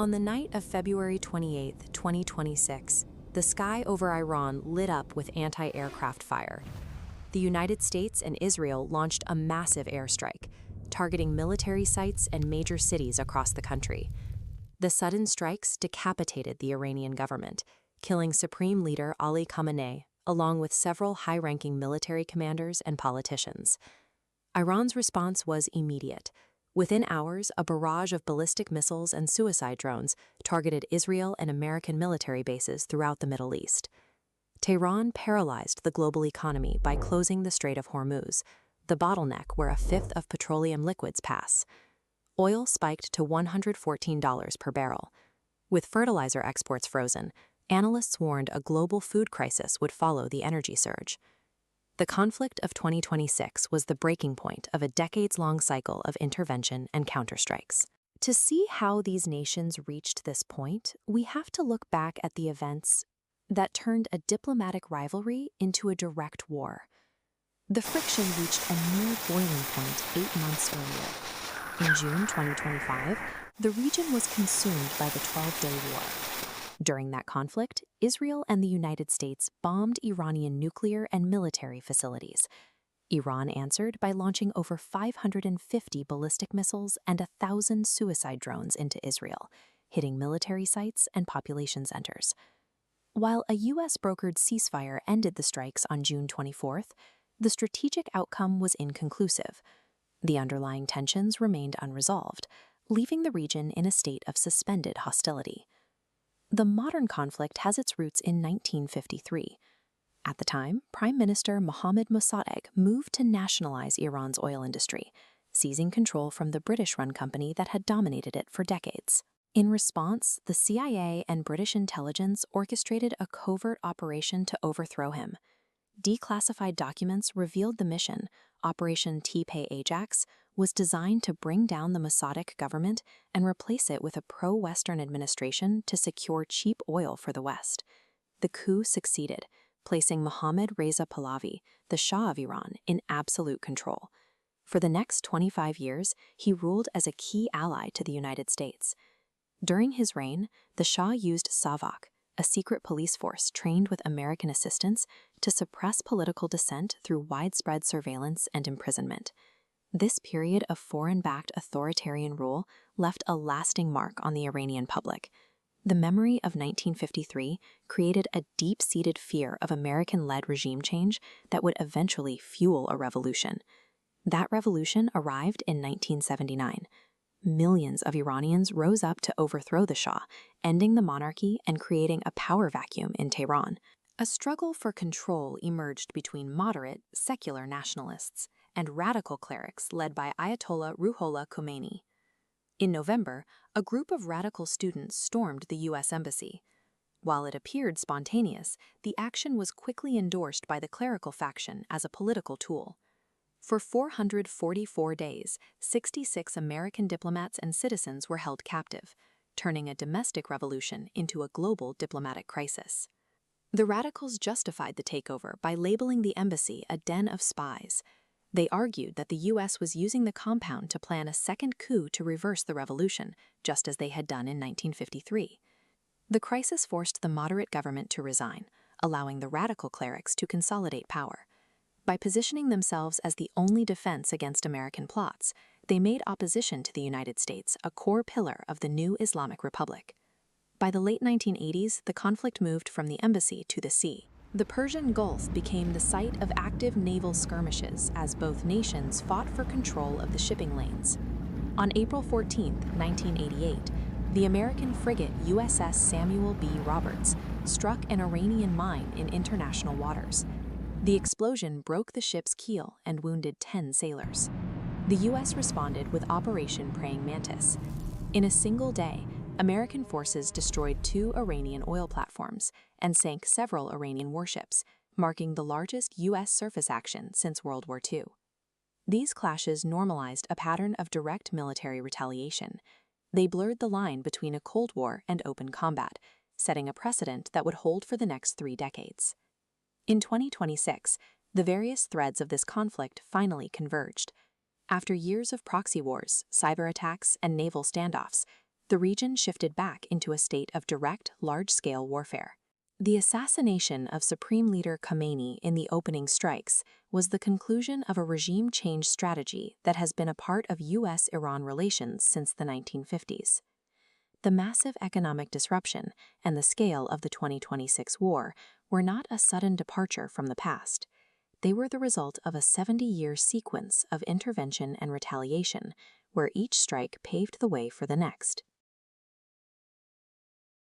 On the night of February 28, 2026, the sky over Iran lit up with anti-aircraft fire. The United States and Israel launched a massive airstrike, targeting military sites and major cities across the country. The sudden strikes decapitated the Iranian government, killing Supreme Leader Ali Khamenei, along with several high-ranking military commanders and politicians. Iran's response was immediate. Within hours, a barrage of ballistic missiles and suicide drones targeted Israel and American military bases throughout the Middle East. Tehran paralyzed the global economy by closing the Strait of Hormuz, the bottleneck where a fifth of petroleum liquids pass. Oil spiked to $114 per barrel. With fertilizer exports frozen, analysts warned a global food crisis would follow the energy surge. The conflict of 2026 was the breaking point of a decades-long cycle of intervention and counterstrikes. To see how these nations reached this point, we have to look back at the events that turned a diplomatic rivalry into a direct war. The friction reached a near boiling point 8 months earlier. In June 2025, the region was consumed by the 12-day war. During that conflict, Israel and the United States bombed Iranian nuclear and military facilities. Iran answered by launching over 550 ballistic missiles and 1,000 suicide drones into Israel, hitting military sites and population centers. While a U.S.-brokered ceasefire ended the strikes on June 24th, the strategic outcome was inconclusive. The underlying tensions remained unresolved, leaving the region in a state of suspended hostility. The modern conflict has its roots in 1953. At the time, Prime Minister Mosaddegh moved to nationalize Iran's oil industry, seizing control from the British-run company that had dominated it for decades. In response, the CIA and British intelligence orchestrated a covert operation to overthrow him. Declassified documents revealed the mission, Operation Ajax, was designed to bring down the Mossadegh government and replace it with a pro-Western administration to secure cheap oil for the West. The coup succeeded, placing Mohammad Reza Pahlavi, the Shah of Iran, in absolute control. For the next 25 years, he ruled as a key ally to the United States. During his reign, the Shah used Savak, a secret police force trained with American assistance, to suppress political dissent through widespread surveillance and imprisonment. This period of foreign-backed authoritarian rule left a lasting mark on the Iranian public. The memory of 1953 created a deep-seated fear of American-led regime change that would eventually fuel a revolution. That revolution arrived in 1979. Millions of Iranians rose up to overthrow the Shah, ending the monarchy and creating a power vacuum in Tehran. A struggle for control emerged between moderate, secular nationalists and radical clerics led by Ayatollah Ruhollah Khomeini. In November, a group of radical students stormed the U.S. Embassy. While it appeared spontaneous, the action was quickly endorsed by the clerical faction as a political tool. For 444 days, 66 American diplomats and citizens were held captive, turning a domestic revolution into a global diplomatic crisis. The radicals justified the takeover by labeling the embassy a den of spies. They argued that the U.S. was using the compound to plan a second coup to reverse the revolution, just as they had done in 1953. The crisis forced the moderate government to resign, allowing the radical clerics to consolidate power. By positioning themselves as the only defense against American plots, they made opposition to the United States a core pillar of the new Islamic Republic. By the late 1980s, the conflict moved from the embassy to the sea. The Persian Gulf became the site of active naval skirmishes as both nations fought for control of the shipping lanes. On April 14, 1988, the American frigate USS Samuel B. Roberts struck an Iranian mine in international waters. The explosion broke the ship's keel and wounded 10 sailors. The U.S. responded with Operation Praying Mantis. In a single day, American forces destroyed 2 Iranian oil platforms and sank several Iranian warships, marking the largest U.S. surface action since World War II. These clashes normalized a pattern of direct military retaliation. They blurred the line between a Cold War and open combat, setting a precedent that would hold for the next 3 decades. In 2026, the various threads of this conflict finally converged. After years of proxy wars, cyber attacks, and naval standoffs, the region shifted back into a state of direct, large-scale warfare. The assassination of Supreme Leader Khamenei in the opening strikes was the conclusion of a regime change strategy that has been a part of U.S.-Iran relations since the 1950s. The massive economic disruption and the scale of the 2026 war were not a sudden departure from the past. They were the result of a 70-year sequence of intervention and retaliation, where each strike paved the way for the next.